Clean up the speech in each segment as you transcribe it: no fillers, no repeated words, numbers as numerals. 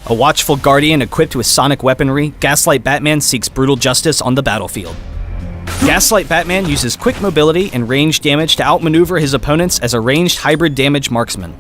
A watchful guardian equipped with sonic weaponry, Gaslight Batman seeks brutal justice on the battlefield. Gaslight Batman uses quick mobility and range damage to outmaneuver his opponents as a ranged hybrid damage marksman.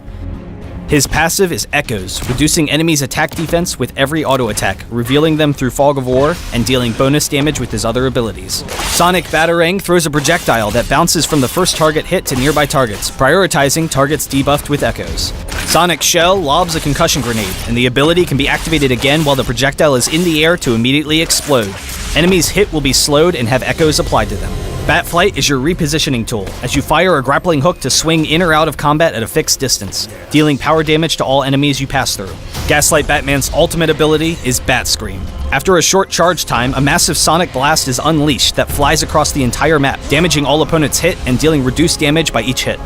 His passive is Echoes, reducing enemies' attack defense with every auto attack, revealing them through Fog of War, and dealing bonus damage with his other abilities. Sonic Batarang throws a projectile that bounces from the first target hit to nearby targets, prioritizing targets debuffed with Echoes. Sonic Shell lobs a concussion grenade, and the ability can be activated again while the projectile is in the air to immediately explode. Enemies hit will be slowed and have Echoes applied to them. Batflight is your repositioning tool, as you fire a grappling hook to swing in or out of combat at a fixed distance, dealing power damage to all enemies you pass through. Gaslight Batman's ultimate ability is Bat Scream. After a short charge time, a massive sonic blast is unleashed that flies across the entire map, damaging all opponents hit and dealing reduced damage by each hit.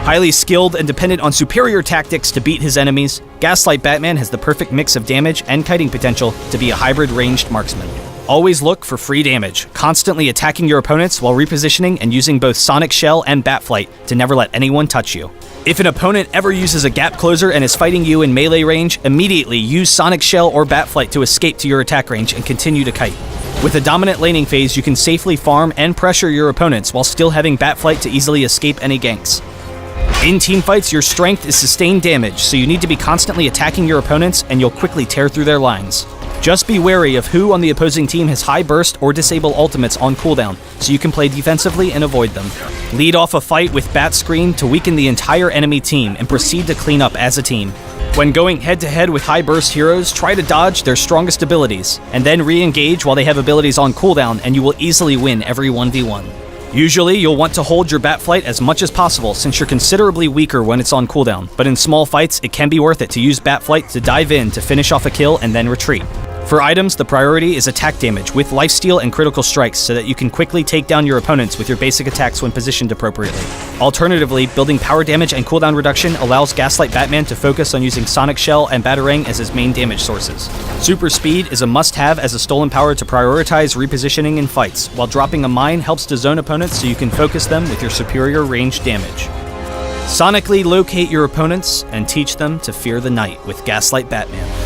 Highly skilled and dependent on superior tactics to beat his enemies, Gaslight Batman has the perfect mix of damage and kiting potential to be a hybrid ranged marksman. Always look for free damage, constantly attacking your opponents while repositioning and using both Sonic Shell and Batflight to never let anyone touch you. If an opponent ever uses a gap closer and is fighting you in melee range, immediately use Sonic Shell or Batflight to escape to your attack range and continue to kite. With a dominant laning phase, you can safely farm and pressure your opponents while still having Batflight to easily escape any ganks. In teamfights, your strength is sustained damage, so you need to be constantly attacking your opponents and you'll quickly tear through their lines. Just be wary of who on the opposing team has high burst or disable ultimates on cooldown, so you can play defensively and avoid them. Lead off a fight with Bat Scream to weaken the entire enemy team and proceed to clean up as a team. When going head-to-head with high burst heroes, try to dodge their strongest abilities, and then re-engage while they have abilities on cooldown, and you will easily win every 1v1. Usually, you'll want to hold your Batflight as much as possible since you're considerably weaker when it's on cooldown, but in small fights, it can be worth it to use Batflight to dive in to finish off a kill and then retreat. For items, the priority is attack damage with lifesteal and critical strikes so that you can quickly take down your opponents with your basic attacks when positioned appropriately. Alternatively, building power damage and cooldown reduction allows Gaslight Batman to focus on using Sonic Shell and Batarang as his main damage sources. Super Speed is a must-have as a stolen power to prioritize repositioning in fights, while dropping a mine helps to zone opponents so you can focus them with your superior range damage. Sonically locate your opponents and teach them to fear the night with Gaslight Batman.